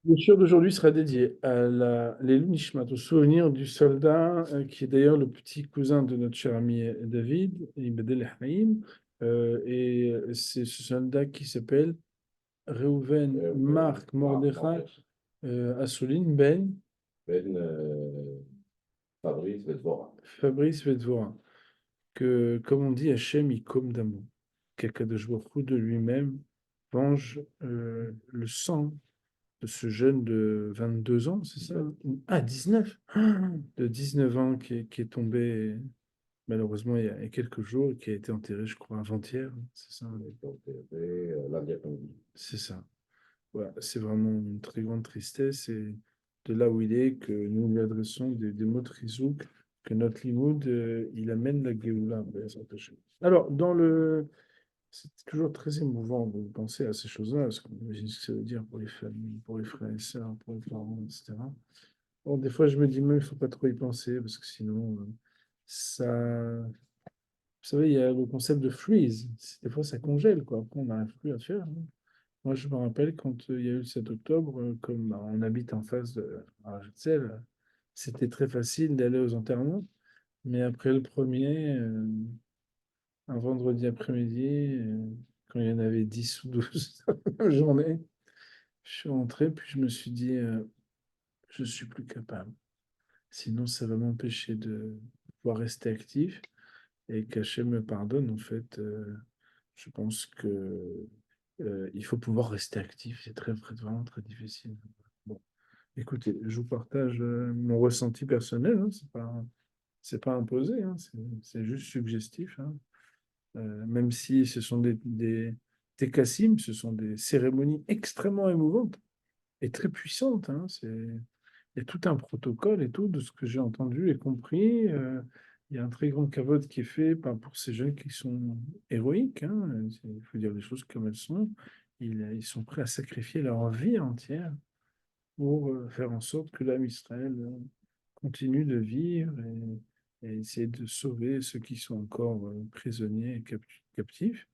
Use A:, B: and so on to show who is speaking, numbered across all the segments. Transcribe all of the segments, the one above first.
A: Le shiur d'aujourd'hui sera dédié à les Nishmat, au souvenir du soldat qui est d'ailleurs le petit cousin de notre cher ami David, Ibn el-Haïm. Et c'est ce soldat qui s'appelle Reuven Mark Mordechai Assouline Ben
B: Ben Fabrice Vedvora.
A: Fabrice Vedvora. Que, comme on dit, Hachem Ikom Damo, qu'Akadosh Baruch Hu de lui-même venge le sang de ce jeune de 22 ans, c'est ça? Hein? Ah, 19! De 19 ans qui est tombé malheureusement il y a quelques jours, et qui a été enterré, je crois, avant-hier, c'est ça?
B: Il a été enterré lundi après-midi.
A: C'est ça. Voilà, c'est vraiment une très grande tristesse, et de là où il est, que nous lui adressons des mots de Rizouk, que notre limoud, il amène la Géoula. Alors, c'est toujours très émouvant de penser à ces choses-là, parce qu'on imagine ce que ça veut dire pour les familles, pour les frères et sœurs, pour les parents, etc. Bon, des fois, je me dis même, il ne faut pas trop y penser, parce que sinon, ça... Vous savez, il y a le concept de freeze. Des fois, ça congèle, quoi. Après, on n'arrive plus à faire. Hein. Moi, je me rappelle quand il y a eu le 7 octobre, comme on habite en face de Argenteuil, c'était très facile d'aller aux enterrements. Mais après le premier, un vendredi après-midi, quand il y en avait 10 ou 12 dans la journée, je suis rentré, puis je me suis dit, je suis plus capable. Sinon, ça va m'empêcher de pouvoir rester actif et qu'Hachem me pardonne. En fait, je pense que il faut pouvoir rester actif. C'est vraiment très difficile. Bon, écoutez, je vous partage mon ressenti personnel. Hein, c'est pas imposé. Hein, c'est juste suggestif. Hein. Même si ce sont des Tekassim, ce sont des cérémonies extrêmement émouvantes et très puissantes. Hein. Il y a tout un protocole et tout, de ce que j'ai entendu et compris. Il y a un très grand cavote qui est fait pour ces jeunes qui sont héroïques. Hein. Il faut dire les choses comme elles sont. Ils sont prêts à sacrifier leur vie entière pour faire en sorte que l'âme Israël continue de vivre et essayer de sauver ceux qui sont encore prisonniers et captifs.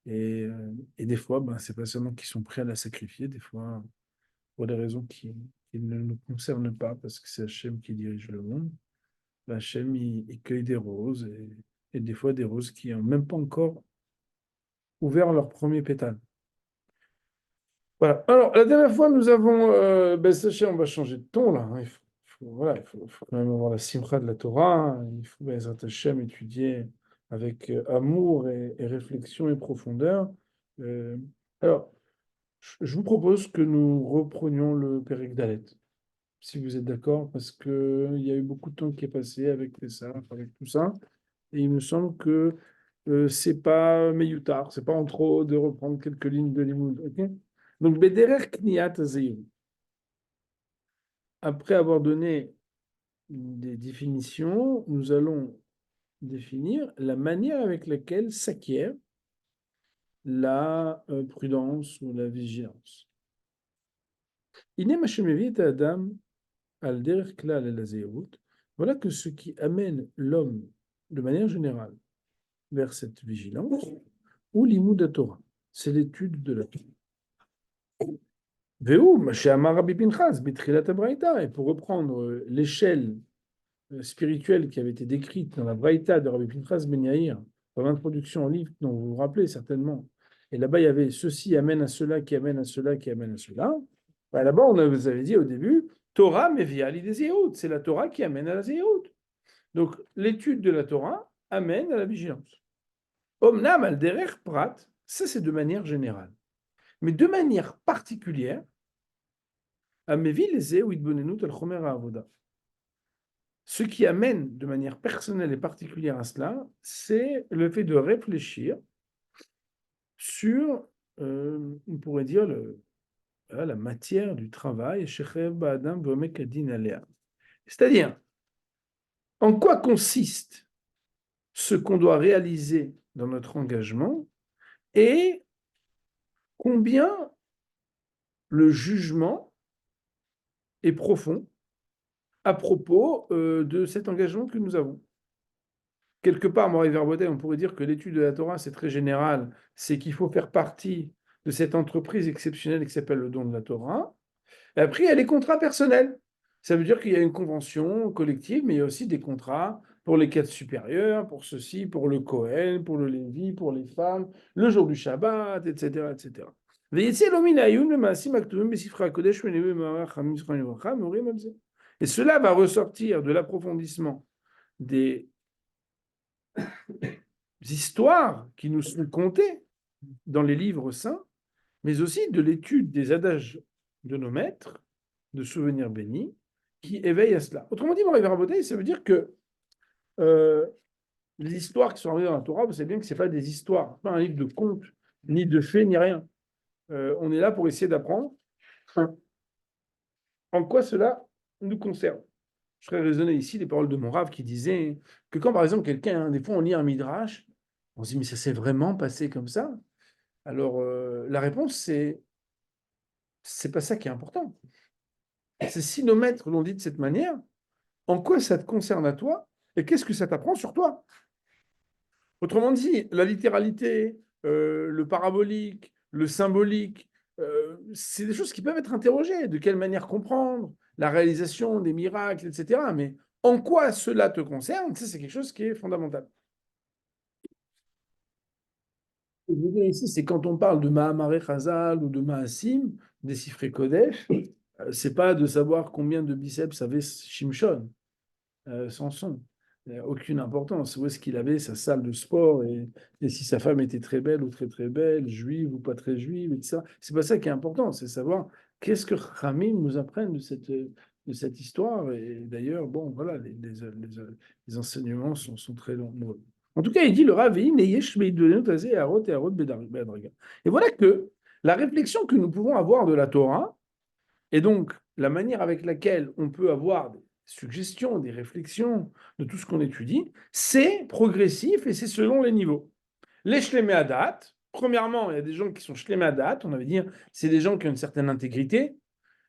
A: Et des fois, ben, c'est pas seulement qu'ils sont prêts à la sacrifier, des fois, pour des raisons qui ne nous concernent pas, parce que c'est Hachem qui dirige le monde, ben, Hachem, il cueille des roses, et des fois des roses qui n'ont même pas encore ouvert leur premier pétale. Voilà. Alors, la dernière fois, nous avons, ben, sachez, on va changer de ton, là. Hein. Voilà, il faut quand même avoir la simcha de la Torah. Hein. Il faut, ben, Hachem, étudier avec amour et réflexion et profondeur. Euh, alors, je vous propose que nous reprenions le Pérec Dalet, si vous êtes d'accord, parce qu'il y a eu beaucoup de temps qui est passé avec ça, avec tout ça, et il me semble que c'est pas Meyutar, c'est pas en trop de reprendre quelques lignes de Limoud. Ok. Donc, Bederer Kniyat Zeir, après avoir donné des définitions, nous allons définir la manière avec laquelle s'acquiert la prudence ou la vigilance. Inem Hashem evit Adam al derech klal el hazehirut. Voilà que ce qui amène l'homme, de manière générale, vers cette vigilance, ou l'imoud Torah, c'est l'étude de la Torah. Ve'u, ma she'amar Rabbi Pinchas, b'tchilat habraïta, et pour reprendre l'échelle spirituelle qui avait été décrite dans la Braïta de Rabbi Pinchas Ben Yair, dans l'introduction au livre dont vous vous rappelez certainement, et là-bas il y avait ceci amène à cela, qui amène à cela, qui amène à cela. Ben, là-bas, vous avait dit au début, Torah mevia li des zéhout, c'est la Torah qui amène à la zéhout. Donc l'étude de la Torah amène à la vigilance. Omnam al derer prat, ça c'est de manière générale. Mais de manière particulière, à mevi les zéhout bonenut al chomer avoda. Ce qui amène de manière personnelle et particulière à cela, c'est le fait de réfléchir sur, on pourrait dire, la matière du travail, c'est-à-dire en quoi consiste ce qu'on doit réaliser dans notre engagement et combien le jugement est profond à propos de cet engagement que nous avons. Quelque part, Moray Verbotet, on pourrait dire que l'étude de la Torah, c'est très général, c'est qu'il faut faire partie de cette entreprise exceptionnelle qui s'appelle le don de la Torah. Et après, il y a les contrats personnels. Ça veut dire qu'il y a une convention collective, mais il y a aussi des contrats pour les cadres supérieurs, pour ceci, pour le Kohen, pour le Lévi, pour les femmes, le jour du Shabbat, etc., etc. Et cela va ressortir de l'approfondissement des histoires qui nous sont contées dans les livres saints, mais aussi de l'étude des adages de nos maîtres, de souvenirs bénis, qui éveillent à cela. Autrement dit, Moray Verabotay, ça veut dire que les histoires qui sont arrivées dans la Torah, vous savez bien que ce n'est pas des histoires, pas un livre de contes, ni de faits, ni rien. On est là pour essayer d'apprendre en quoi cela nous concerne. Je ferai résonner ici les paroles de mon Rav qui disait que quand, par exemple, quelqu'un, des fois, on lit un midrash, on se dit, mais ça s'est vraiment passé comme ça? Alors, la réponse, c'est pas ça qui est important. C'est si nos maîtres l'ont dit de cette manière, en quoi ça te concerne à toi et qu'est-ce que ça t'apprend sur toi? Autrement dit, la littéralité, le parabolique, le symbolique, c'est des choses qui peuvent être interrogées. De quelle manière comprendre la réalisation des miracles, etc. Mais en quoi cela te concerne, ça, c'est quelque chose qui est fondamental. Ce que je veux dire ici, c'est quand on parle de Mahamaré Chazal ou de Maasim, des Sifrei Kodesh, c'est pas de savoir combien de biceps avait Shimshon, Samson. Il n'y a aucune importance. Où est-ce qu'il avait sa salle de sport et si sa femme était très belle ou très très belle, juive ou pas très juive, etc. C'est pas ça qui est important, c'est savoir qu'est-ce que Khamim nous apprennent de cette histoire. Et d'ailleurs, bon, voilà, les enseignements sont très nombreux. En tout cas, il dit le Ravi, et voilà que la réflexion que nous pouvons avoir de la Torah, et donc la manière avec laquelle on peut avoir des suggestions, des réflexions de tout ce qu'on étudie, c'est progressif et c'est selon les niveaux. Les shlemei hadat, premièrement, il y a des gens qui sont shlemei hadat, on avait dit, c'est des gens qui ont une certaine intégrité.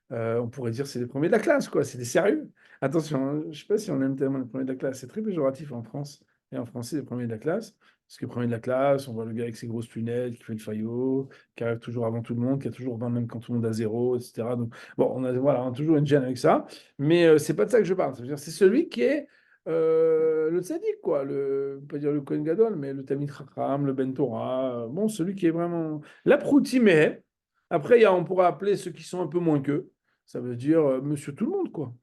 A: On pourrait dire c'est les premiers de la classe, quoi, c'est des sérieux. Attention, hein, je ne sais pas si on aime tellement les premiers de la classe, c'est très péjoratif en France et en français, les premiers de la classe. Parce que premier de la classe, on voit le gars avec ses grosses lunettes, qui fait le faillot, qui arrive toujours avant tout le monde, qui a toujours 20 même quand tout le monde a zéro, etc. Donc, bon, voilà, on a toujours une gêne avec ça. Mais c'est pas de ça que je parle. C'est celui qui est le tzaddik, quoi. Pas dire le Kohen Gadol, mais le Talmid Chacham, le Ben Torah. Bon, celui qui est vraiment. La Proutimeh. Après, on pourra appeler ceux qui sont un peu moins qu'eux. Ça veut dire monsieur tout le monde, quoi.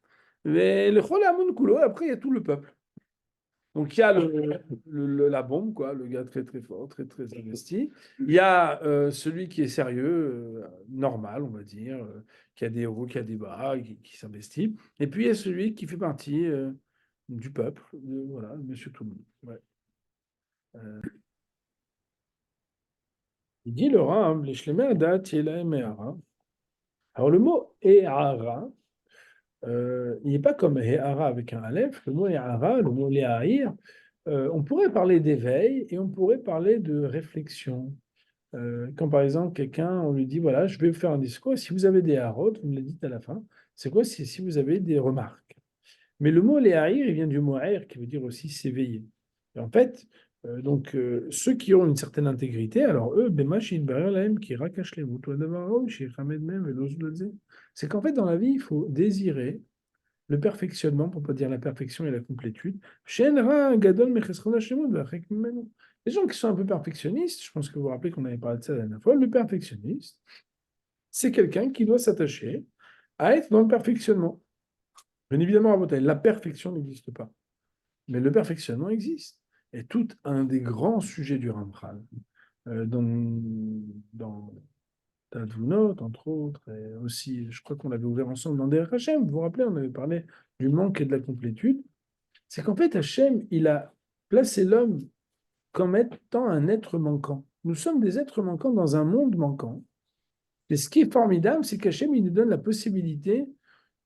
A: Mais le Chol Hamoun Kulo, après, il y a tout le peuple. Donc, il y a la bombe, quoi, le gars très, très fort, très, très investi. Il y a celui qui est sérieux, normal, on va dire, qui a des hauts, qui a des bas, qui s'investit. Et puis, il y a celui qui fait partie du peuple, voilà, monsieur tout le monde. Ouais. Il dit le Ram, les Shlemei Hadat, Yela Me'ara. Alors, le mot E'ara, il n'est pas comme He'ara avec un Aleph. Le mot E'ara, le mot Le'ahir, on pourrait parler d'éveil et on pourrait parler de réflexion. Quand par exemple quelqu'un, on lui dit, voilà, je vais vous faire un discours, et si vous avez des harotes, vous me le dites à la fin, c'est quoi si vous avez des remarques? Mais le mot Le'ahir, il vient du mot Air, qui veut dire aussi s'éveiller. Et en fait, ceux qui ont une certaine intégrité, alors eux, c'est qu'en fait, dans la vie, il faut désirer le perfectionnement, pour ne pas dire la perfection et la complétude. Les gens qui sont un peu perfectionnistes, je pense que vous vous rappelez qu'on avait parlé de ça la dernière fois, le perfectionniste, c'est quelqu'un qui doit s'attacher à être dans le perfectionnement. Bien évidemment, la perfection n'existe pas, mais le perfectionnement existe. Et tout un des grands sujets du Ramchal, dans Tadvunot, entre autres, et aussi, je crois qu'on l'avait ouvert ensemble dans Der Hashem, vous vous rappelez, on avait parlé du manque et de la complétude, c'est qu'en fait, Hashem, il a placé l'homme comme étant un être manquant. Nous sommes des êtres manquants dans un monde manquant. Et ce qui est formidable, c'est qu'Hachem, il nous donne la possibilité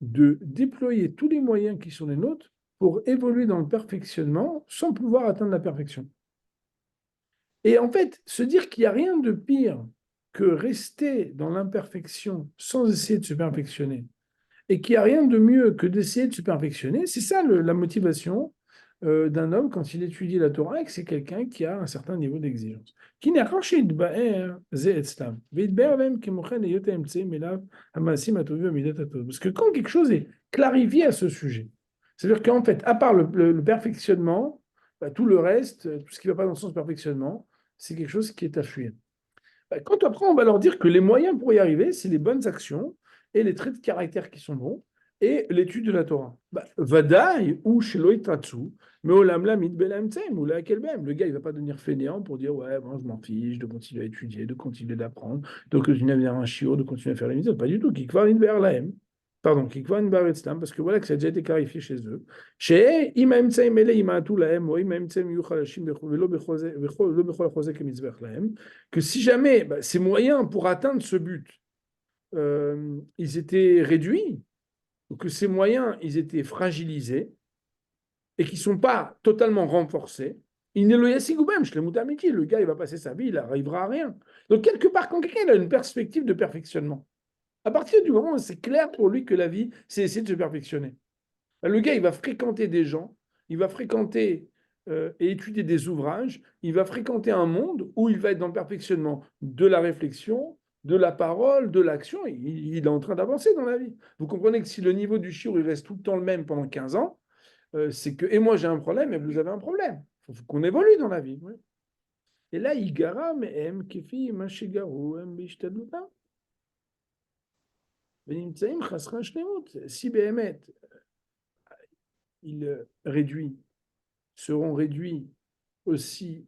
A: de déployer tous les moyens qui sont les nôtres pour évoluer dans le perfectionnement sans pouvoir atteindre la perfection. Et en fait, se dire qu'il n'y a rien de pire que rester dans l'imperfection sans essayer de se perfectionner, et qu'il n'y a rien de mieux que d'essayer de se perfectionner, c'est ça la motivation d'un homme quand il étudie la Torah et que c'est quelqu'un qui a un certain niveau d'exigence. Qui n'est pas chez parce que quand quelque chose est clarifié à ce sujet, c'est-à-dire qu'en fait, à part le perfectionnement, bah, tout le reste, tout ce qui ne va pas dans le sens perfectionnement, c'est quelque chose qui est à fuir. Bah, quand après, on va leur dire que les moyens pour y arriver, c'est les bonnes actions et les traits de caractère qui sont bons et l'étude de la Torah. Bah, Vadaï ou Sheloï Tatsu, mais Olam Lamid Belam Tsem, ou là, le gars, il ne va pas devenir fainéant pour dire ouais, bon, je m'en fiche de continuer à étudier, de continuer d'apprendre, de continuer à venir un chiot, de continuer à faire les mitzvot. Pas du tout. Kikvar Inver Lahem. Pardon, Kikvar Inver Etzlam, parce que voilà que ça a déjà été clarifié chez eux. Chez Imaim Tsem Ele Imatu Lahem, ou Imaim Tsem Yuchalashim Velo Bechol Chosek Mitzvech Lahem, que si jamais bah, ces moyens pour atteindre ce but, ils étaient réduits, ou que ces moyens, ils étaient fragilisés, et qui ne sont pas totalement renforcés, le gars, il va passer sa vie, il n'arrivera à rien. Donc, quelque part, quand quelqu'un a une perspective de perfectionnement, à partir du moment où c'est clair pour lui que la vie, c'est essayer de se perfectionner, le gars, il va fréquenter des gens, il va fréquenter et étudier des ouvrages, il va fréquenter un monde où il va être dans le perfectionnement de la réflexion, de la parole, de l'action. Il est en train d'avancer dans la vie. Vous comprenez que si le niveau du shiur il reste tout le temps le même pendant 15 ans, c'est que, et moi j'ai un problème, et vous avez un problème. Il faut qu'on évolue dans la vie. Ouais. Et là, Igara, mais M, Kefi, Mashigaru, M, Bishtadouta. Si Behemet, il réduit, seront réduits aussi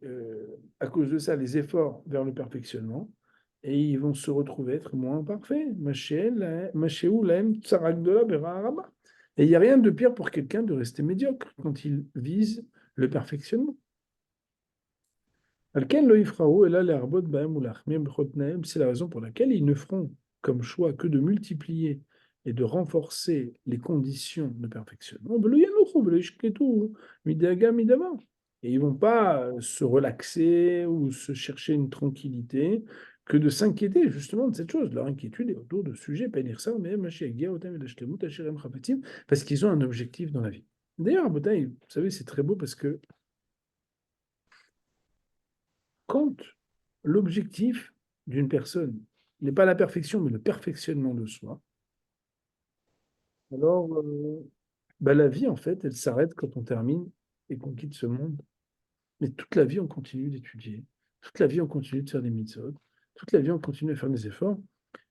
A: à cause de ça les efforts vers le perfectionnement et ils vont se retrouver être moins parfaits. Et il n'y a rien de pire pour quelqu'un de rester médiocre quand il vise le perfectionnement. C'est la raison pour laquelle ils ne feront comme choix que de multiplier et de renforcer les conditions de perfectionnement. Et ils ne vont pas se relaxer ou se chercher une tranquillité que de s'inquiéter justement de cette chose. Leur inquiétude est autour de sujets, parce qu'ils ont un objectif dans la vie. D'ailleurs, vous savez, c'est très beau parce que quand l'objectif d'une personne n'est pas la perfection, mais le perfectionnement de soi, alors bah, la vie, en fait, elle s'arrête quand on termine et qu'on quitte ce monde. Mais toute la vie, on continue d'étudier. Toute la vie, on continue de faire des mitzvot. Toute la vie, on continue à faire des efforts.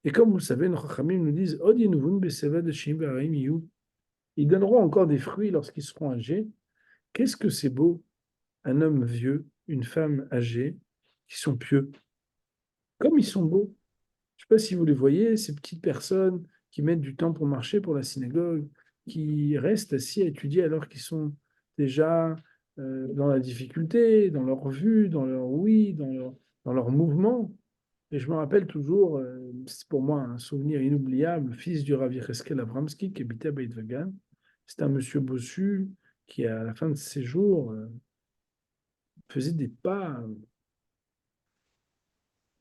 A: Et comme vous le savez, nos chachamim nous disent ils donneront encore des fruits lorsqu'ils seront âgés. Qu'est-ce que c'est beau, un homme vieux, une femme âgée, qui sont pieux. Comme ils sont beaux. Je ne sais pas si vous les voyez, ces petites personnes qui mettent du temps pour marcher pour la synagogue, qui restent assis à étudier alors qu'ils sont déjà dans la difficulté, dans leur vue, dans leur oui, dans leur mouvement. Et je me rappelle toujours, c'est pour moi un souvenir inoubliable, fils du Rav Yecheskel Abramski qui habitait à Beit Vagan. C'est un monsieur bossu qui, à la fin de ses jours, faisait des pas,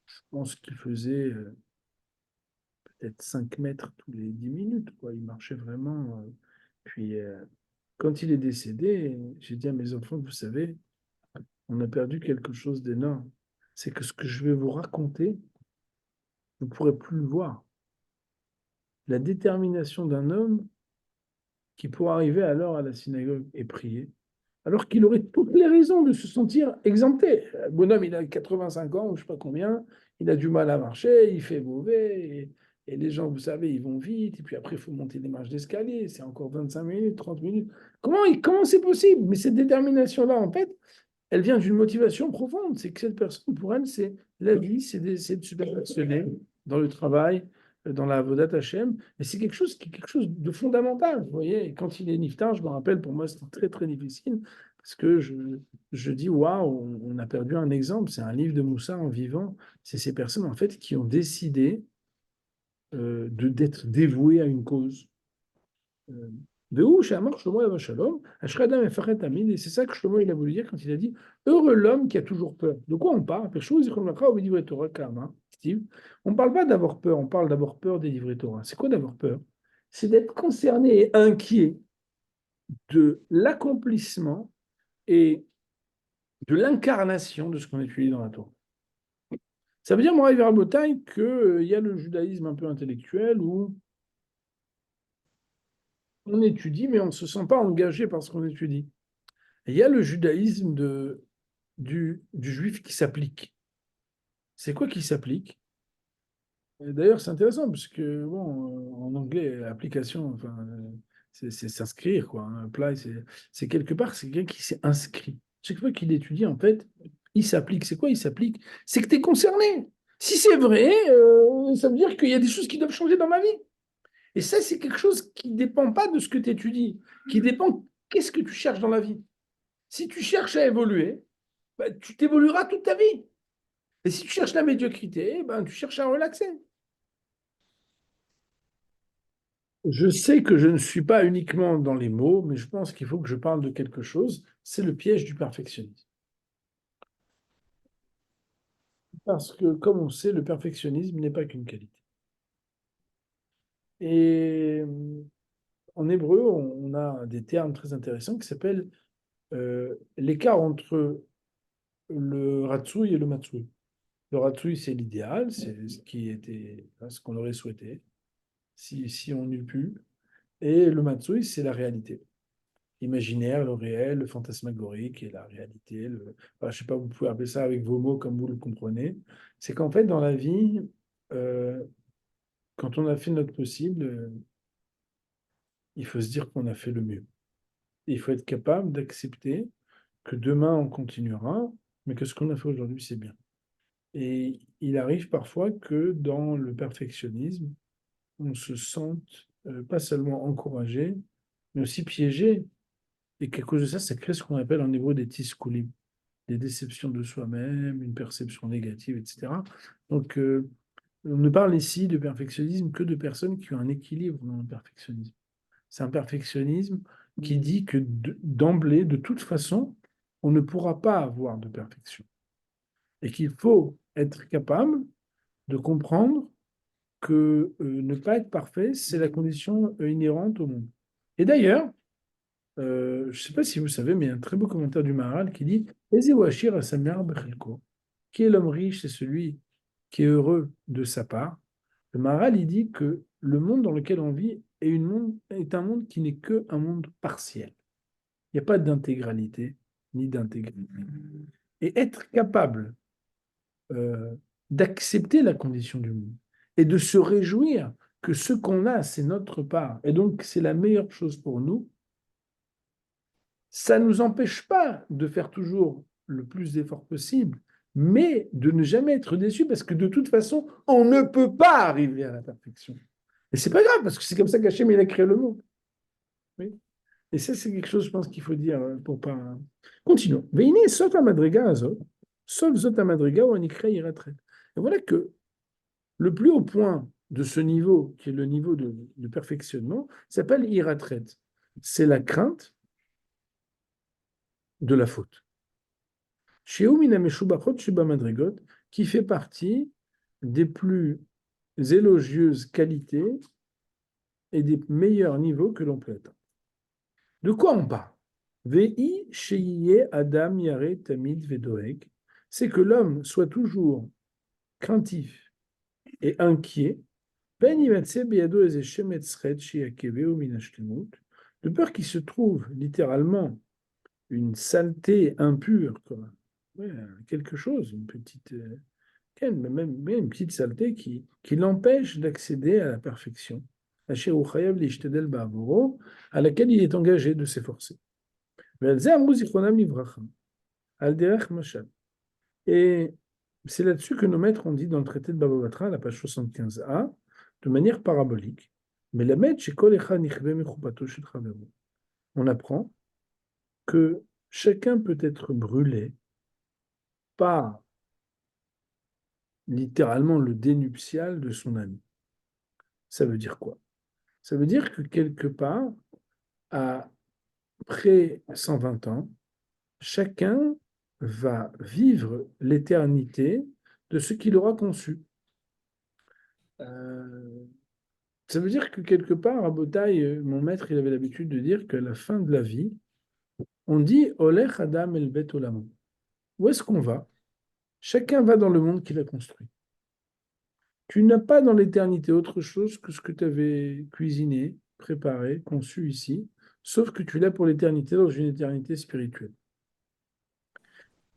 A: je pense qu'il faisait peut-être 5 mètres tous les 10 minutes, quoi. Il marchait vraiment. Puis, quand il est décédé, j'ai dit à mes enfants, vous savez, on a perdu quelque chose d'énorme. C'est que ce que je vais vous raconter, vous ne pourrez plus le voir. La détermination d'un homme qui pourra arriver alors à la synagogue et prier, alors qu'il aurait toutes les raisons de se sentir exempté. Le bonhomme, il a 85 ans, ou je ne sais pas combien, il a du mal à marcher, il fait mauvais, et les gens, vous savez, ils vont vite, et puis après, il faut monter des marches d'escalier, c'est encore 25 minutes, 30 minutes. Comment c'est possible? Mais cette détermination-là, en fait, elle vient d'une motivation profonde. C'est que cette personne, pour elle, c'est la vie, c'est d'essayer de se perfectionner dans le travail, dans la Avodat Hashem. Et c'est quelque chose qui est quelque chose de fondamental. Vous voyez, et quand il est niftar, je me rappelle, pour moi, c'était très, très difficile. Parce que je dis, waouh, on a perdu un exemple. C'est un livre de Moussa en vivant. C'est ces personnes, en fait, qui ont décidé d'être dévouées à une cause. Et c'est ça que Shlomo il a voulu dire quand il a dit heureux l'homme qui a toujours peur. De quoi on parle? Steve, on ne parle pas d'avoir peur, on parle d'avoir peur des livrets Torah. C'est quoi d'avoir peur? C'est d'être concerné et inquiet de l'accomplissement et de l'incarnation de ce qu'on étudie dans la Torah. Ça veut dire, moi, Rabotai, qu'il y a le judaïsme un peu intellectuel où on étudie, mais on ne se sent pas engagé par ce qu'on étudie. Et il y a le judaïsme du juif qui s'applique. C'est quoi qui s'applique? Et d'ailleurs, c'est intéressant, parce que, bon, en anglais, application, enfin, c'est s'inscrire, quoi. Hein. Apply, c'est quelque part, c'est quelqu'un qui s'est inscrit. Chaque fois qu'il étudie, en fait, il s'applique. C'est quoi, il s'applique? C'est que tu es concerné. Si c'est vrai, ça veut dire qu'il y a des choses qui doivent changer dans ma vie. Et ça, c'est quelque chose qui ne dépend pas de ce que tu étudies, qui dépend qu'est-ce que tu cherches dans la vie. Si tu cherches à évoluer, ben, tu t'évolueras toute ta vie. Et si tu cherches la médiocrité, ben, tu cherches à relaxer. Je sais que je ne suis pas uniquement dans les mots, mais je pense qu'il faut que je parle de quelque chose. C'est le piège du perfectionnisme. Parce que, comme on sait, le perfectionnisme n'est pas qu'une qualité. Et en hébreu, on a des termes très intéressants qui s'appellent l'écart entre le ratsouï et le matsouï. Le ratsouï, c'est l'idéal, c'est ce qui était, ce qu'on aurait souhaité, si on eût pu. Et le matsouï, c'est la réalité. Imaginaire, le réel, le fantasmagorique et la réalité. Enfin, je ne sais pas, vous pouvez appeler ça avec vos mots comme vous le comprenez. C'est qu'en fait, dans la vie, euh, quand on a fait notre possible, il faut se dire qu'on a fait le mieux. Et il faut être capable d'accepter que demain, on continuera, mais que ce qu'on a fait aujourd'hui, c'est bien. Et il arrive parfois que dans le perfectionnisme, on se sente pas seulement encouragé, mais aussi piégé. Et qu'à cause de ça, ça crée ce qu'on appelle en hébreu des tiskoulim, des déceptions de soi-même, une perception négative, etc. Donc, on ne parle ici de perfectionnisme que de personnes qui ont un équilibre dans le perfectionnisme. C'est un perfectionnisme qui dit que d'emblée, de toute façon, on ne pourra pas avoir de perfection. Et qu'il faut être capable de comprendre que ne pas être parfait, c'est la condition inhérente au monde. Et d'ailleurs, je ne sais pas si vous savez, mais il y a un très beau commentaire du Maharal qui dit Ezi washir asamar bechelko. Qui est l'homme riche? C'est celui qui est heureux de sa part. Le Maharal, il dit que le monde dans lequel on vit est un monde qui n'est qu'un monde partiel. Il n'y a pas d'intégralité ni d'intégrité. Et être capable euh, d'accepter la condition du monde et de se réjouir que ce qu'on a, c'est notre part, et donc c'est la meilleure chose pour nous, ça ne nous empêche pas de faire toujours le plus d'efforts possible, mais de ne jamais être déçu parce que de toute façon, on ne peut pas arriver à la perfection. Et c'est pas grave parce que c'est comme ça qu'Hachem il a créé le monde. Oui. Et ça, c'est quelque chose, je pense, qu'il faut dire pour pas. Continuons. Veine sota madriga azot, sauf zota madriga ou anikra iratret. Et voilà que le plus haut point de ce niveau, qui est le niveau de perfectionnement, s'appelle iratret. C'est la crainte de la faute. Chez Oumina Meshubachot Shiba Madrigot, qui fait partie des plus élogieuses qualités et des meilleurs niveaux que l'on peut atteindre. De quoi on parle? Vei Sheiye Adam Yare Tamid Vedoeg, c'est que l'homme soit toujours craintif et inquiet, Ben Yimatse Beyado Eze Shemet Sred Shiakeve Minashtemut, de peur qu'il se trouve littéralement une saleté impure, quoi. Ouais, quelque chose, une petite, même une petite saleté qui l'empêche d'accéder à la perfection, à laquelle il est engagé de s'efforcer. Et c'est là-dessus que nos maîtres ont dit dans le traité de Baba Batra, à la page 75a, de manière parabolique, mais la on apprend que chacun peut être brûlé par littéralement le dénuptial de son ami. Ça veut dire quoi? Ça veut dire que quelque part, après 120 ans, chacun va vivre l'éternité de ce qu'il aura conçu. Euh, Ça veut dire que quelque part, à Botaï, mon maître, il avait l'habitude de dire qu'à la fin de la vie, On dit Olech Adam El Bet Olam. Où est-ce qu'on va? Chacun va dans le monde qu'il a construit. Tu n'as pas dans l'éternité autre chose que ce que tu avais cuisiné, préparé, conçu ici, sauf que tu l'as pour l'éternité dans une éternité spirituelle.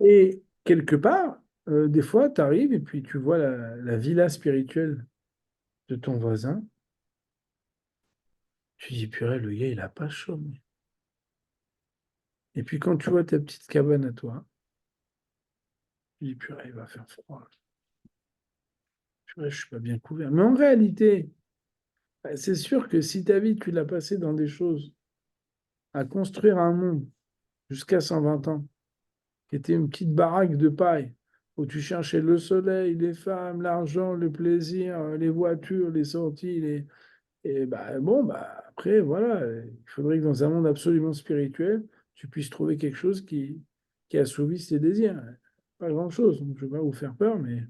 A: Et quelque part, des fois, tu arrives et puis tu vois la villa spirituelle de ton voisin. Tu dis, purée, le gars, il a pas chaud. Et puis quand tu vois ta petite cabane à toi, tu dis, purée, il va faire froid. Purée, je suis pas bien couvert. Mais en réalité, bah, c'est sûr que si ta vie, tu l'as passée dans des choses, à construire un monde jusqu'à 120 ans, qui était une petite baraque de paille, où tu cherchais le soleil, les femmes, l'argent, le plaisir, les voitures, les sorties, et bah, bon, bah, après, voilà, il faudrait que dans un monde absolument spirituel, tu puisses trouver quelque chose qui assouvisse tes désirs. Pas grand-chose, donc je ne vais pas vous faire peur, mais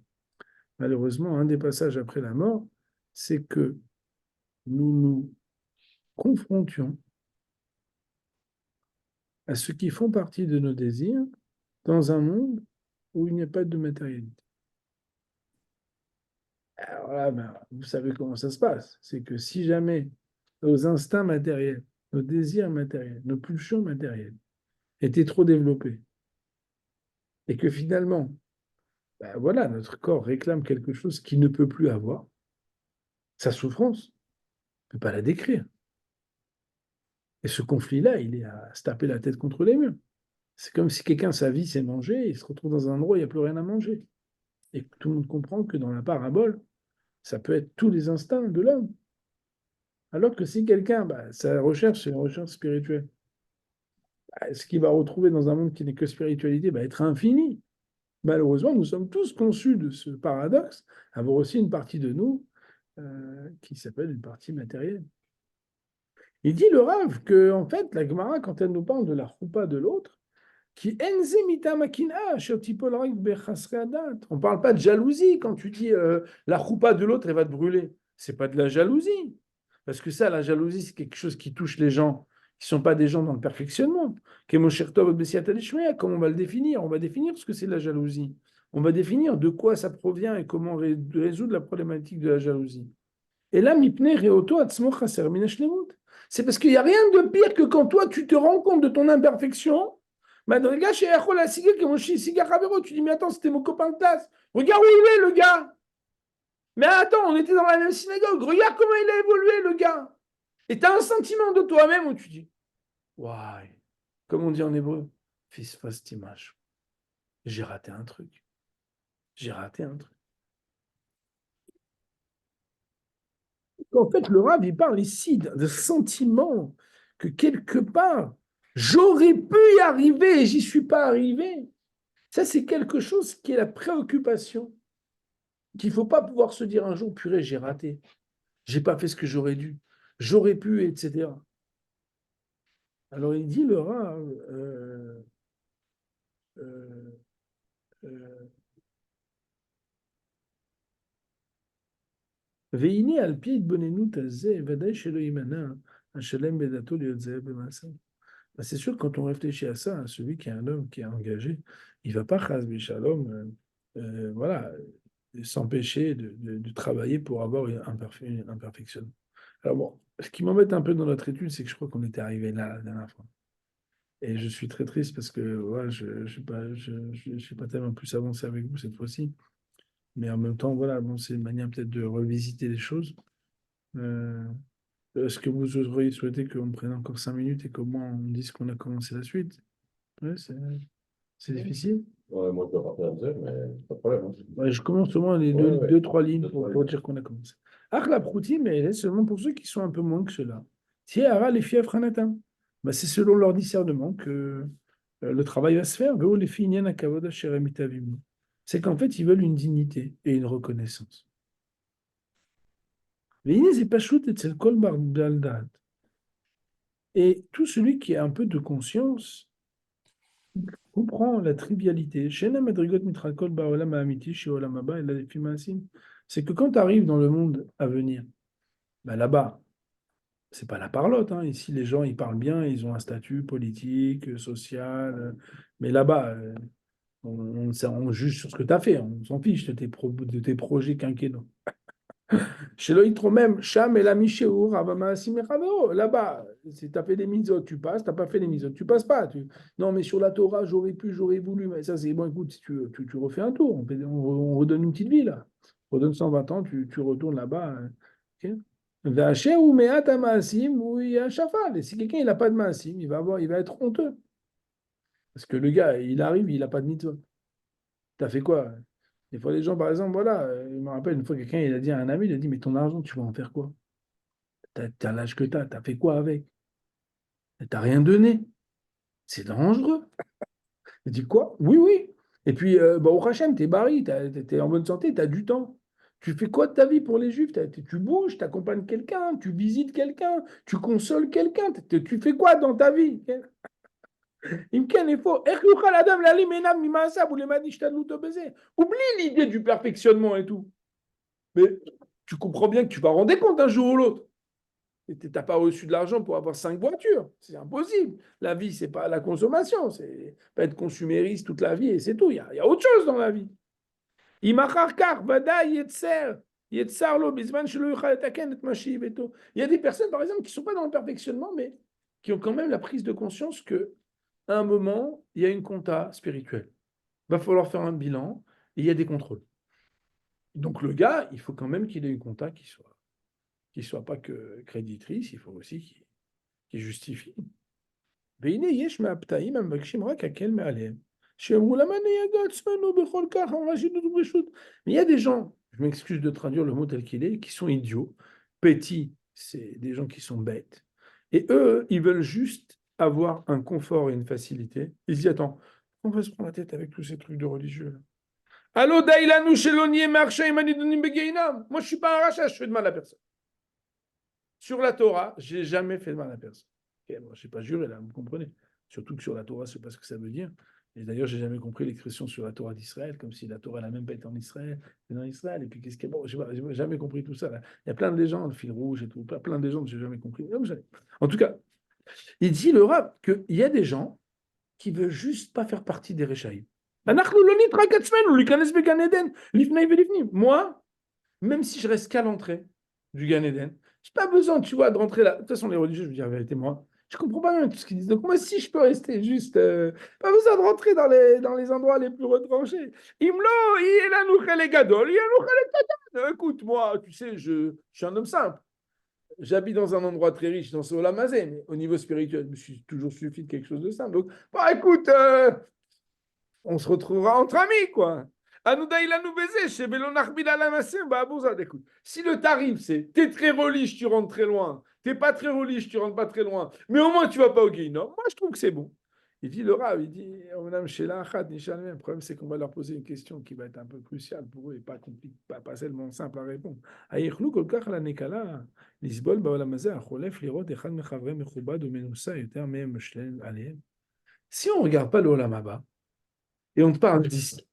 A: malheureusement, un des passages après la mort, c'est que nous nous confrontions à ceux qui font partie de nos désirs dans un monde où il n'y a pas de matérialité. Alors là, ben, vous savez comment ça se passe. C'est que si jamais nos instincts matériels, nos désirs matériels, nos pulsions matérielles étaient trop développés et que finalement, ben voilà, notre corps réclame quelque chose qu'il ne peut plus avoir, sa souffrance, on ne peut pas la décrire. Et ce conflit-là, il est à se taper la tête contre les murs. C'est comme si quelqu'un, sa vie, c'est manger, il se retrouve dans un endroit où il n'y a plus rien à manger. Et tout le monde comprend que dans la parabole, ça peut être tous les instincts de l'homme. Alors que si quelqu'un, bah, sa recherche, c'est une recherche spirituelle, bah, ce qu'il va retrouver dans un monde qui n'est que spiritualité, va être infini. Malheureusement, nous sommes tous conçus de ce paradoxe, avoir aussi une partie de nous qui s'appelle une partie matérielle. Il dit le Rav que, en fait, la Gemara, quand elle nous parle de la choupa de l'autre, qui on ne parle pas de jalousie quand tu dis la choupa de l'autre, elle va te brûler. C'est pas de la jalousie. Parce que ça, la jalousie, c'est quelque chose qui touche les gens qui ne sont pas des gens dans le perfectionnement. Comment on va le définir? On va définir ce que c'est la jalousie. On va définir de quoi ça provient et comment résoudre la problématique de la jalousie. Et là, c'est parce qu'il n'y a rien de pire que quand toi, tu te rends compte de ton imperfection. Tu dis, mais attends, c'était mon copain de classe. Regarde où il est, le gars. Mais attends, on était dans la même synagogue. Regarde comment il a évolué, le gars. Et tu as un sentiment de toi-même où tu dis, waouh, comme on dit en hébreu, fils fast image. J'ai raté un truc. J'ai raté un truc. En fait, le Rav, il parle ici de sentiment que quelque part, j'aurais pu y arriver et j'y suis pas arrivé. Ça, c'est quelque chose qui est la préoccupation, qu'il ne faut pas pouvoir se dire un jour, purée, j'ai raté, j'ai pas fait ce que j'aurais dû, j'aurais pu, etc. Alors il dit, le Rav, euh, euh, Veini al pied de bonenu tazé, vadaï shelo imana, Hashalem bedato liotze bemasa. C'est sûr, quand on réfléchit à ça, celui qui est un homme qui est engagé, il ne va pas, chas shalom, voilà, s'empêcher de travailler pour avoir un perfectionnement. Alors bon, ce qui m'embête un peu dans notre étude, c'est que je crois qu'on était arrivé là la dernière fois. Et je suis très triste parce que voilà, je ne suis pas tellement plus avancé avec vous cette fois-ci. Mais en même temps, voilà, bon, c'est une manière peut-être de revisiter les choses. Euh, Est-ce que vous auriez souhaité qu'on prenne encore 5 minutes et qu'au moins on dise qu'on a commencé la suite? Ouais, c'est difficile.
B: Ouais, moi, je dois partir à 10 heures, mais pas de problème. Hein.
A: Ouais, je commence au moins les
B: Ouais, ouais.
A: deux, trois lignes
B: Deux, trois
A: pour
B: lignes.
A: dire qu'on a commencé. Ah, la prouti, mais elle est seulement pour ceux qui sont un peu moins que ceux-là. Tiara, les fièvres anatam. Bah, c'est selon leur discernement que le travail va se faire. Véo, les filles, nien, akavoda, sheramita, vimno. C'est qu'en fait, ils veulent une dignité et une reconnaissance. Véine, c'est pas shoot et c'est le kol bar daldat. Et tout celui qui a un peu de conscience comprend la trivialité. Shena madrigot mitrakol ba'olam ha'amiti, she'olam haba, et la c'est que quand tu arrives dans le monde à venir, bah là-bas, C'est pas la parlotte, hein. Ici, les gens, ils parlent bien, ils ont un statut politique, social. Mais là-bas, on juge sur ce que tu as fait. On s'en fiche de tes projets quinquennaux. Chez Loïc même, Cham et la Michéour, Abamasim et Ravero. Là-bas, si tu as fait des mitzvot, tu passes. Tu n'as pas fait des mitzvot, tu passes pas. Non, mais sur la Torah, j'aurais pu, j'aurais voulu. Mais ça, c'est bon, écoute, si tu refais un tour. On redonne une petite vie, là. On redonne 120 ans, tu retournes là-bas. Ok. Vacher ou Meat Maasim, ou il y a un chafal. Et si quelqu'un il n'a pas de Maasim, il va être honteux. Parce que le gars, il arrive, il n'a pas de mitzvot. T'as fait quoi? Des fois, les gens, par exemple, voilà, je me rappelle une fois, quelqu'un, il a dit à un ami, il a dit, mais ton argent, tu vas en faire quoi? T'as l'âge que t'as fait quoi avec? T'as rien donné. C'est dangereux. Il dit quoi? Oui, oui. Et puis, bah, au Hachem, t'es barré, t'es en bonne santé, t'as du temps. Tu fais quoi de ta vie pour les Juifs? Tu bouges, t'accompagnes quelqu'un, tu visites quelqu'un, tu consoles quelqu'un. Tu fais quoi dans ta vie? אם כן, איפה, איך יוכל אדם להעלים עיניו ממעשיו ולמעט השתדלותו בזה? Oublie l'idée du perfectionnement et tout. Mais tu comprends bien que tu vas rendre compte un jour ou l'autre. Tu n'as pas reçu de l'argent pour avoir 5 voitures. C'est impossible. La vie, c'est pas la consommation. C'est pas être consumériste toute la vie et c'est tout. Il y a autre chose dans la vie. Il y a des personnes, par exemple, qui ne sont pas dans le perfectionnement, mais qui ont quand même la prise de conscience que à un moment, il y a une compta spirituelle. Il va falloir faire un bilan et il y a des contrôles. Donc le gars, il faut quand même qu'il ait une compta qui soit pas que créditrice, il faut aussi qu'il justifie. והנה יש מהפתאים המבקשים רק הקל מעליהם, שאמרו למה נהגה עצמנו בכל כך רשעות וברשות. Mais il y a des gens, je m'excuse de traduire le mot tel qu'il est, qui sont idiots. Petits, c'est des gens qui sont bêtes. Et eux, ils veulent juste avoir un confort et une facilité. Ils se disent, attends, on va se prendre la tête avec tous ces trucs de religieux là. Allô, Daïlanou, Shelonier, Marcha, Imanidonim, Begainam. Moi, je ne suis pas un rachat, je fais de mal à personne. Sur la Torah, je n'ai jamais fait de mal à personne. Okay, bon, je ne sais pas jurer là, vous comprenez. Surtout que sur la Torah, je ne sais pas ce que ça veut dire. Et d'ailleurs, je n'ai jamais compris l'expression sur la Torah d'Israël, comme si la Torah n'a même pas été en Israël, mais dans Israël. Et puis, qu'est-ce qu'il y a? Bon, je n'ai jamais compris tout ça. Là. Il y a plein de légendes, le fil rouge et tout, plein de légendes, je n'ai jamais compris. En tout cas, il dit le Rav qu'il y a des gens qui ne veulent juste pas faire partie des Réchaïm. Moi, même si je reste qu'à l'entrée du Gan Eden, je n'ai pas besoin, tu vois, de rentrer là. De toute façon, les religieux, je veux dire la vérité, moi, je ne comprends pas même tout ce qu'ils disent. Donc, moi, si je peux rester juste, pas besoin de rentrer dans les endroits les plus retranchés. Imlo, il a nous les gadol, il a nous les écoute, moi, tu sais, je suis un homme simple. J'habite dans un endroit très riche, dans ce Olamazé, mais au niveau spirituel, je me suis toujours suffi de quelque chose de simple. Donc, bah, écoute, on se retrouvera entre amis, quoi. Écoute, si le tarif, c'est t'es très religieux, tu rentres très loin, t'es pas très religieux, tu rentres pas très loin, mais au moins tu vas pas au Guéhinom, moi je trouve que c'est bon. Il dit le Rav, il dit, le problème c'est qu'on va leur poser une question qui va être un peu cruciale pour eux et pas compliquée, pas seulement simple à répondre. Si on ne regarde pas le Olam Haba et on te parle d'ici,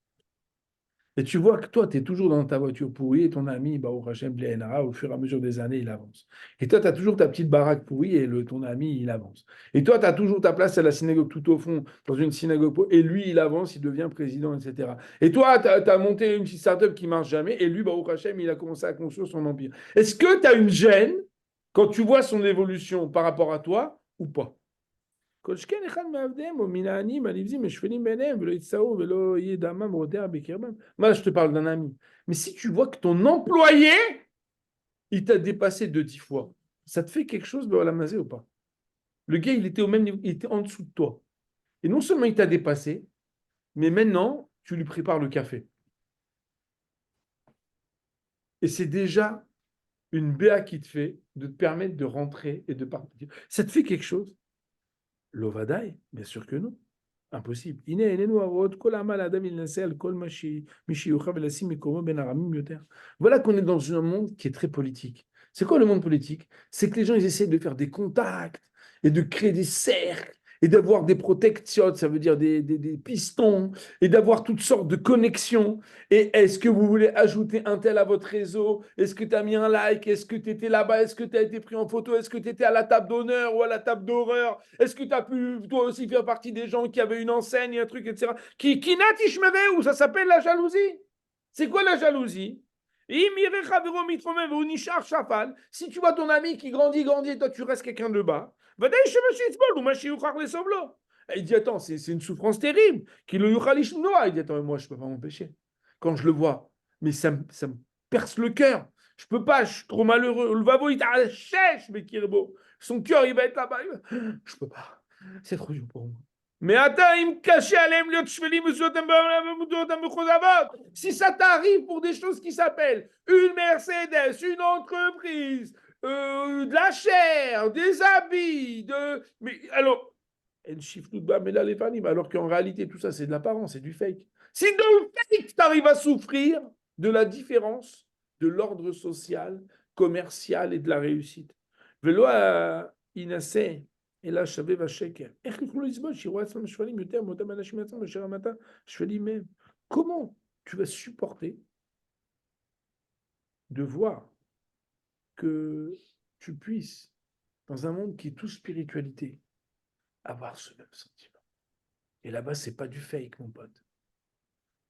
A: et tu vois que toi, tu es toujours dans ta voiture pourrie et ton ami, bah, au Hachem Blénara, au fur et à mesure des années, il avance. Et toi, tu as toujours ta petite baraque pourrie et ton ami, il avance. Et toi, tu as toujours ta place à la synagogue tout au fond, dans une synagogue, et lui, il avance, il devient président, etc. Et toi, tu as monté une petite start-up qui marche jamais, et lui, bah, au Hachem, il a commencé à construire son empire. Est-ce que tu as une gêne quand tu vois son évolution par rapport à toi ou pas? Moi, je te parle d'un ami. Mais si tu vois que ton employé, il t'a dépassé de 10 fois, ça te fait quelque chose de la mazé ou pas? Le gars, il était au même niveau, il était en dessous de toi. Et non seulement il t'a dépassé, mais maintenant, tu lui prépares le café. Et c'est déjà une béa qui te fait de te permettre de rentrer et de partir. Ça te fait quelque chose? L'ovadaï, bien sûr que non. Impossible. Voilà qu'on est dans un monde qui est très politique. C'est quoi le monde politique? C'est que les gens ils essaient de faire des contacts et de créer des cercles et d'avoir des protections, ça veut dire des pistons, et d'avoir toutes sortes de connexions. Et est-ce que vous voulez ajouter un tel à votre réseau? Est-ce que tu as mis un like? Est-ce que tu étais là-bas? Est-ce que tu as été pris en photo? Est-ce que tu étais à la table d'honneur ou à la table d'horreur? Est-ce que tu as pu, toi aussi, faire partie des gens qui avaient une enseigne, un truc, etc. Qui n'a où ça s'appelle la jalousie. C'est quoi la jalousie? Si tu vois ton ami qui grandit, et toi tu restes quelqu'un de bas, il dit attends, c'est une souffrance terrible. Il dit attends, mais moi je ne peux pas m'empêcher. Quand je le vois, mais ça me perce le cœur. Je peux pas, je suis trop malheureux. Le vavo, il t'achèche, mais qui est beau. Son cœur, il va être là-bas. Je peux pas. C'est trop dur pour moi. Mais attends, il me cachait à l'Emliot Shveli, si ça t'arrive pour des choses qui s'appellent une Mercedes, une entreprise, de la chair, des habits, mais alors, mais là, alors qu'en réalité, tout ça, c'est de l'apparence, c'est du fake. Si dans le fake, tu arrives à souffrir de la différence de l'ordre social, commercial et de la réussite. Velo inassé. Et là, je savais, va shaker. Comment tu vas supporter de voir que tu puisses, dans un monde qui est tout spiritualité, avoir ce même sentiment? Et là-bas, c'est pas du fake, mon pote.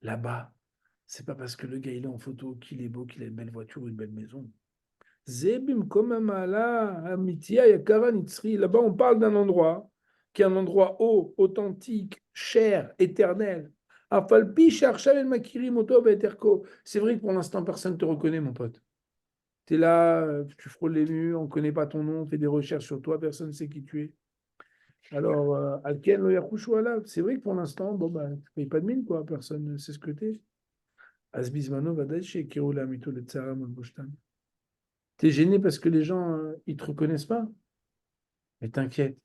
A: Là-bas, c'est pas parce que le gars il est en photo qu'il est beau, qu'il a une belle voiture ou une belle maison. Là-bas, on parle d'un endroit qui est un endroit haut, authentique, cher, éternel. C'est vrai que pour l'instant, personne ne te reconnaît, mon pote. Tu es là, tu frôles les murs, on ne connaît pas ton nom, on fait des recherches sur toi, personne ne sait qui tu es. Alors, c'est vrai que pour l'instant, bon, bah, tu ne payes pas de mine, quoi. Personne ne sait ce que tu es. T'es gêné parce que les gens, ils te reconnaissent pas? Mais t'inquiète,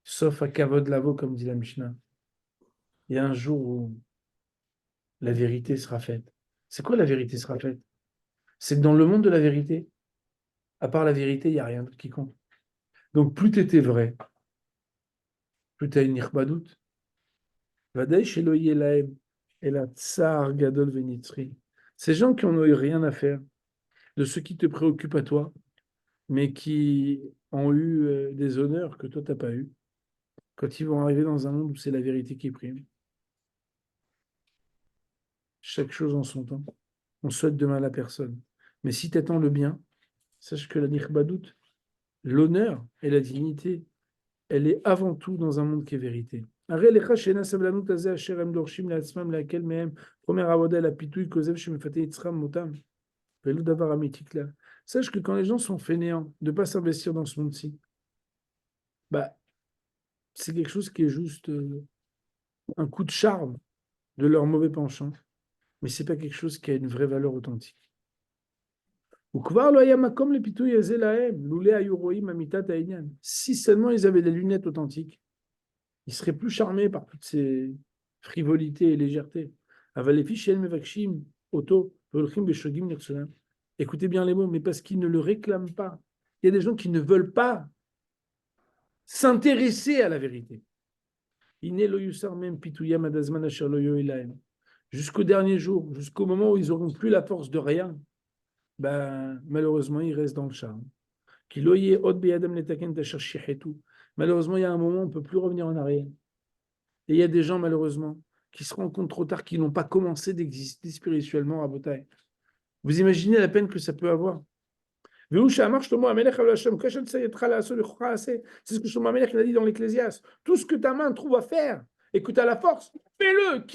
A: sauf à Kavod Lavo, comme dit la Mishnah. Il y a un jour où la vérité sera faite. C'est quoi la vérité sera faite? C'est que dans le monde de la vérité, à part la vérité, il n'y a rien d'autre qui compte. Donc plus tu étais vrai, plus tu as une irbadout. Vadaï shelo yelahem, et la tsar gadol venitzri. Ces gens qui n'ont eu rien à faire de ce qui te préoccupe à toi, mais qui ont eu des honneurs que toi, tu n'as pas eu, quand ils vont arriver dans un monde où c'est la vérité qui prime. Chaque chose en son temps. On souhaite de mal à personne. Mais si tu attends le bien, sache que la nikhbadout, l'honneur et la dignité, elle est avant tout dans un monde qui est vérité. Sache que quand les gens sont fainéants de ne pas s'investir dans ce monde-ci, bah, c'est quelque chose qui est juste un coup de charme de leur mauvais penchant, mais ce n'est pas quelque chose qui a une vraie valeur authentique. Si seulement ils avaient des lunettes authentiques, ils seraient plus charmés par toutes ces frivolités et légèretés. Écoutez bien les mots, mais parce qu'ils ne le réclament pas. Il y a des gens qui ne veulent pas s'intéresser à la vérité. Jusqu'au dernier jour, jusqu'au moment où ils n'auront plus la force de rien, ben, malheureusement, ils restent dans le charme. Malheureusement, il y a un moment où on ne peut plus revenir en arrière. Et il y a des gens, malheureusement, qui se rendent compte trop tard qu'ils n'ont pas commencé d'exister spirituellement à Botaï. Vous imaginez la peine que ça peut avoir? C'est ce que Shlomo Amelech a dit dans l'Ecclésiaste. Tout ce que ta main trouve à faire et que tu as la force, fais-le.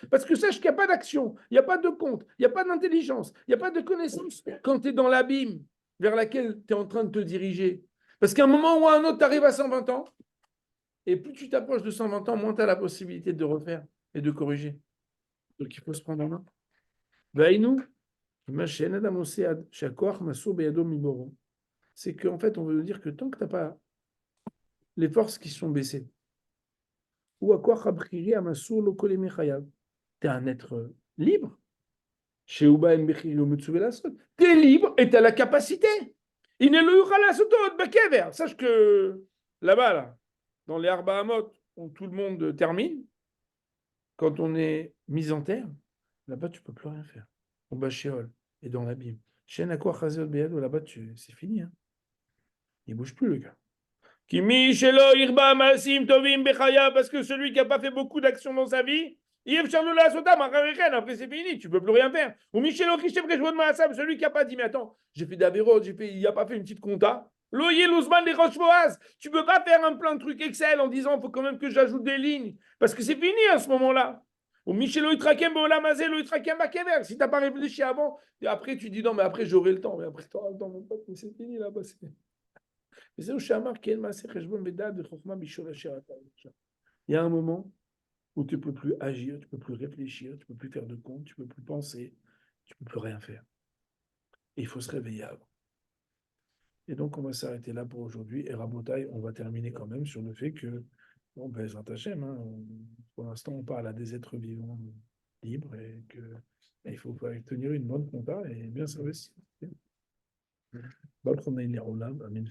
A: Parce que sache qu'il n'y a pas d'action, il n'y a pas de compte, il n'y a pas d'intelligence, il n'y a pas de connaissance quand tu es dans l'abîme vers laquelle tu es en train de te diriger. Parce qu'à un moment ou à un autre, tu arrives à 120 ans, et plus tu t'approches de 120 ans, moins tu as la possibilité de refaire et de corriger. Donc il faut se prendre en main. C'est qu'en fait, on veut dire que tant que tu n'as pas les forces qui sont baissées, ou à quoi tu es un être libre. Tu es libre et tu as la capacité.
C: Il ne le yuchal lasoto od bekever. Sache que là-bas, là, dans les Arba Hamot, où tout le monde termine, quand on est mis en terre, là-bas, tu ne peux plus rien faire. On bat Sheol et dans l'abîme. Shen Akwa Chazé od Beyado, là-bas, c'est fini. Hein. Il ne bouge plus, le gars. Kimi Shelo Irba Masim Tovim Bechaya, parce que celui qui n'a pas fait beaucoup d'actions dans sa vie, après c'est fini, tu ne peux plus rien faire. Ou Michelo Kishem Rejvon Maasam, celui qui n'a pas dit, mais attends, j'ai fait d'Averot, il n'a pas fait une petite compta. Loyer Louzman des Rocheboaz, tu ne peux pas faire un plein de trucs Excel en disant, il faut quand même que j'ajoute des lignes, parce que c'est fini à ce moment-là. Ou Michelo Itrakem Bolamazé, lo Itrakem Bakever, si tu n'as pas réfléchi avant, et après tu dis, non, mais après j'aurai le temps, mais après, attends, mon pote, mais c'est fini là-bas. Il y a un moment où tu ne peux plus agir, tu ne peux plus réfléchir, tu ne peux plus faire de compte, tu ne peux plus penser, tu ne peux plus rien faire. Et il faut se réveiller avant. Et donc, on va s'arrêter là pour aujourd'hui. Et Rabotai, on va terminer quand même sur le fait que, bon, ben, Zantachem, hein, pour l'instant, on parle à des êtres vivants libres et qu'il faut tenir une bonne compta et bien s'investir. Bonne journée, les Rolam, Amin.